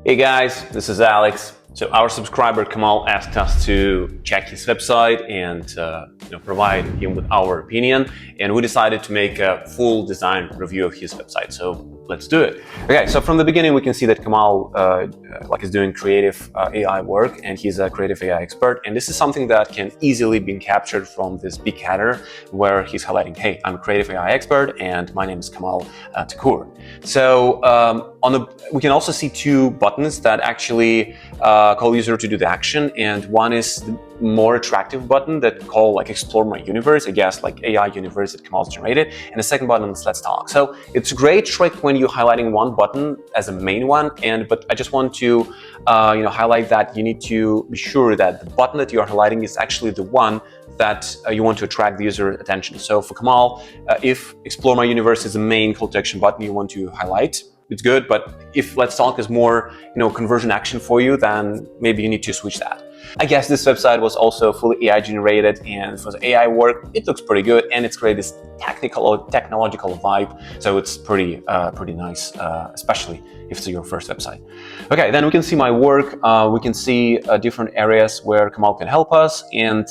Hey guys, this is Alex. So our subscriber Kamal asked us to check his website and provide him with our opinion, and we decided to make a full design review of his website. So let's do it. Okay, so from the beginning we can see that Kamal is doing creative AI work, and he's a creative AI expert. And this is something that can easily be captured from this big header where he's highlighting, "Hey, I'm a creative AI expert, and my name is Kamal Takur." So we can also see two buttons that actually call user to do the action, and one is the more attractive button that call Explore My Universe, I guess AI Universe that Kamal's generated, and the second button is Let's Talk. So it's a great trick when you're highlighting one button as a main one, but I just want to highlight that you need to be sure that the button that you're highlighting is actually the one that you want to attract the user attention. So for Kamal, if Explore My Universe is the main call to action button you want to highlight, it's good, but if Let's Talk is more conversion action for you, then maybe you need to switch that. I guess this website was also fully AI generated, and for the AI work, it looks pretty good, and it's created this technological vibe, so it's pretty nice, especially if it's your first website. Okay, then we can see my work. We can see different areas where Kamal can help us, and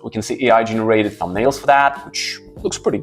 we can see AI generated thumbnails for that, which looks pretty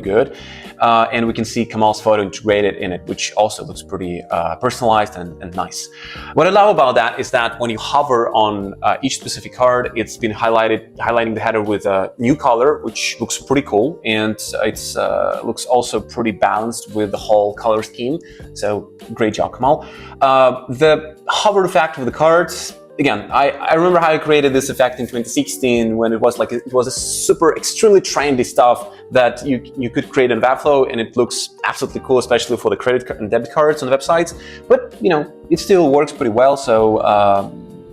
good. And we can see Kamal's photo integrated in it, which also looks pretty personalized and nice. What I love about that is that when you hover on each specific card, it's been highlighting the header with a new color, which looks pretty cool, and it's looks also pretty balanced with the whole color scheme. So great job, Kamal. The hover effect of the cards. Again, I remember how I created this effect in 2016 when it was a super extremely trendy stuff that you could create in Webflow, and it looks absolutely cool, especially for the credit and debit cards on the websites. But it still works pretty well. So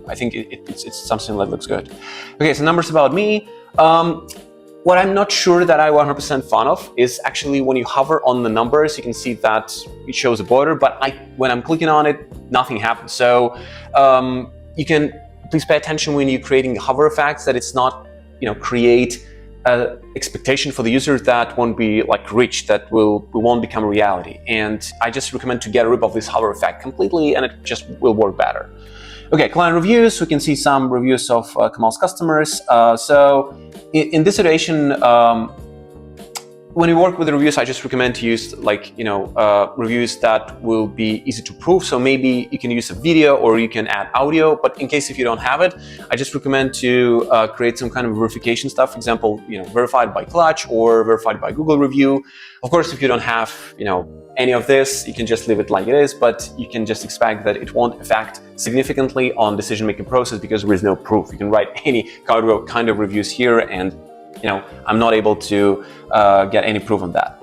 I think it's something that looks good. Okay, so numbers about me. What I'm not sure that I 100% fond of is actually when you hover on the numbers, you can see that it shows a border, but when I'm clicking on it, nothing happens. So you can please pay attention when you're creating hover effects that it's not, create an expectation for the users that won't be reached, that won't become a reality. And I just recommend to get rid of this hover effect completely, and it just will work better. Okay, client reviews. We can see some reviews of Kamal's customers. So in this iteration, when you work with the reviews, I just recommend to use reviews that will be easy to prove. So maybe you can use a video or you can add audio, but in case if you don't have it, I just recommend to create some kind of verification stuff. For example, verified by Clutch or verified by Google Review. Of course, if you don't have, any of this, you can just leave it like it is, but you can just expect that it won't affect significantly on decision-making process because there is no proof. You can write any kind of reviews here, and I'm not able to get any proof on that.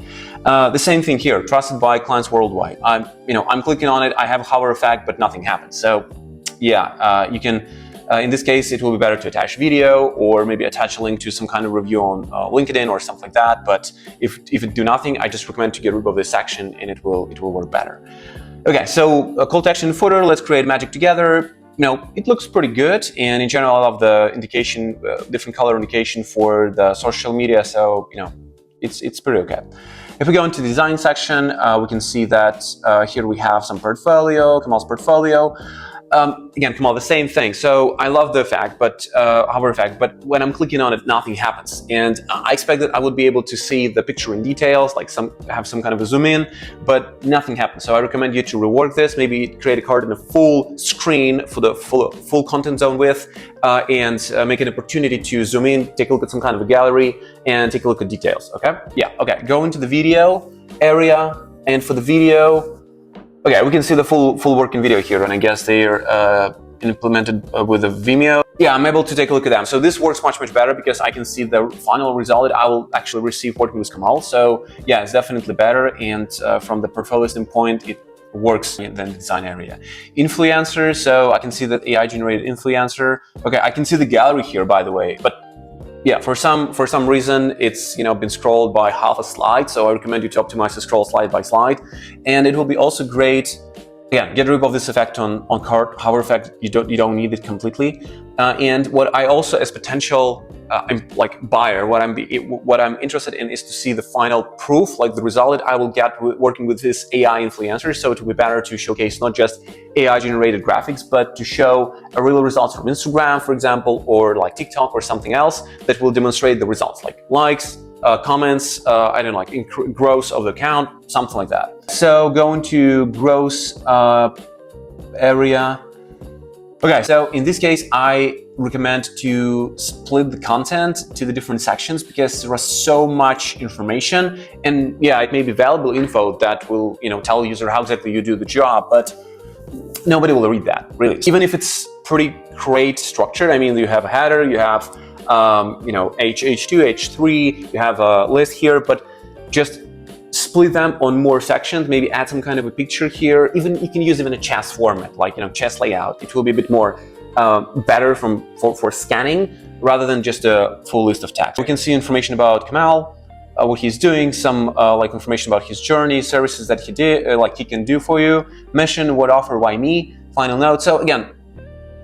The same thing here, trusted by clients worldwide. I'm clicking on it, I have a hover effect, but nothing happens. So yeah, you can, in this case, it will be better to attach video or maybe attach a link to some kind of review on LinkedIn or something like that. But if it do nothing, I just recommend to get rid of this section, and it will work better. Okay, so a call to action footer, let's create magic together. It looks pretty good, and in general, I love the indication, different color indication for the social media. So it's pretty okay. If we go into the design section, we can see that here we have some portfolio, Kamal's portfolio. Again, Kamal, the same thing. So I love the effect, hover effect, but when I'm clicking on it, nothing happens. And I expect that I would be able to see the picture in details, have some kind of a zoom in, but nothing happens. So I recommend you to rework this, maybe create a card in a full screen for the full content zone width, and make an opportunity to zoom in, take a look at some kind of a gallery, and take a look at details, okay? Yeah, okay, go into the video area, and for the video, okay, we can see the full working video here, and I guess they're implemented with a Vimeo. Yeah, I'm able to take a look at them. So this works much better because I can see the final result that I will actually receive working with Kamal. So yeah, it's definitely better, and from the portfolio standpoint, it works in the design area. Influencer, so I can see that AI generated influencer. Okay, I can see the gallery here, by the way, but yeah, for some reason, it's been scrolled by half a slide, so I recommend you to optimize the scroll slide by slide. And it will be also great, again, get rid of this effect on card, hover effect, you don't need it completely. And what I also, as potential buyer, what I'm interested in is to see the final proof, like the result I will get working with this AI influencer. So it would be better to showcase not just AI generated graphics, but to show real results from Instagram, for example, or like TikTok or something else that will demonstrate the results, like likes, comments, I don't know, like gross of the account, something like that. So going to gross area. Okay, so in this case, I recommend to split the content to the different sections because there is so much information, and yeah, it may be valuable info that will, tell the user how exactly you do the job, but nobody will read that, really. Even if it's pretty great structured, I mean, you have a header, you have, H2, H3, you have a list here, but just split them on more sections, maybe add some kind of a picture here. Even you can use even a chess format, like chess layout. It will be a bit more better for scanning rather than just a full list of text. We can see information about Kamal, what he's doing, some information about his journey, services that he did, he can do for you, mission, what offer, why me, final note. So again,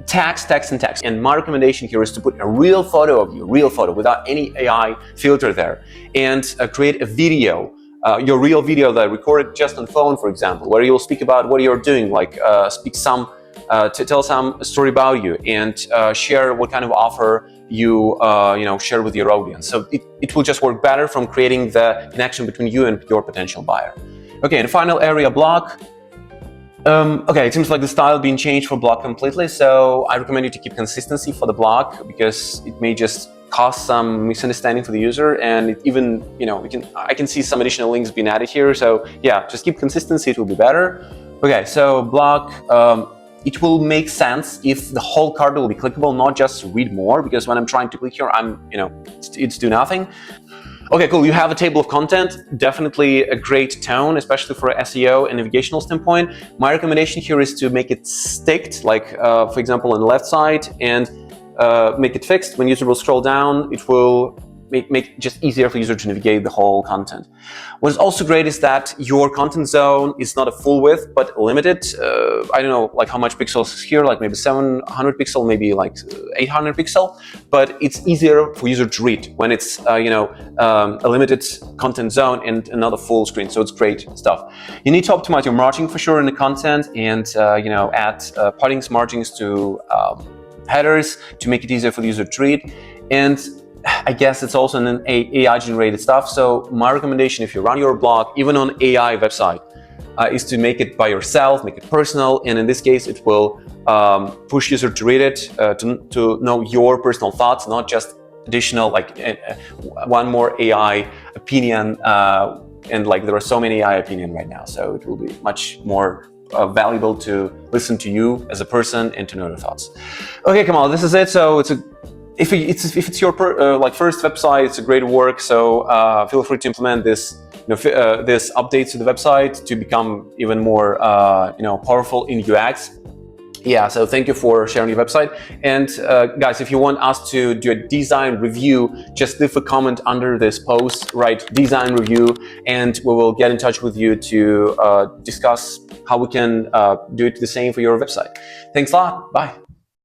text, and text. And my recommendation here is to put a real photo of you, real photo without any AI filter there, and create a video. Your real video that I recorded just on phone, for example, where you'll speak about what you're doing, to tell some story about you, and share what kind of offer you share with your audience. So it will just work better from creating the connection between you and your potential buyer. Okay, the final area, blog. Okay, it seems like the style being changed for blog completely, so I recommend you to keep consistency for the blog because it may just cause some misunderstanding for the user, and it even, I can see some additional links being added here. So yeah, just keep consistency, it will be better. Okay, so blog, it will make sense if the whole card will be clickable, not just read more, because when I'm trying to click here, it's do nothing. Okay, cool. You have a table of content, definitely a great tone, especially for SEO and navigational standpoint. My recommendation here is to make it sticked, for example, on the left side, and make it fixed. When user will scroll down, it will make it just easier for user to navigate the whole content. What is also great is that your content zone is not a full width, but limited. I don't know how much pixels is here, maybe 700 pixel, maybe 800 pixel, but it's easier for user to read when it's a limited content zone and not a full screen. So it's great stuff. You need to optimize your margin for sure in the content, and add paddings, margins to headers to make it easier for the user to read. And I guess it's also an AI generated stuff. So my recommendation, if you run your blog, even on AI website, is to make it by yourself, make it personal. And in this case, it will push user to read it, to know your personal thoughts, not just additional, one more AI opinion. And there are so many AI opinion right now. So it will be much more valuable to listen to you as a person and to know your thoughts. Okay, Kamal, this is it. So if it's your first website, it's a great work. So feel free to implement this updates to the website to become even more powerful in UX. Yeah, so thank you for sharing your website. And guys, if you want us to do a design review, just leave a comment under this post, write design review, and we will get in touch with you to discuss how we can do it the same for your website. Thanks a lot. Bye.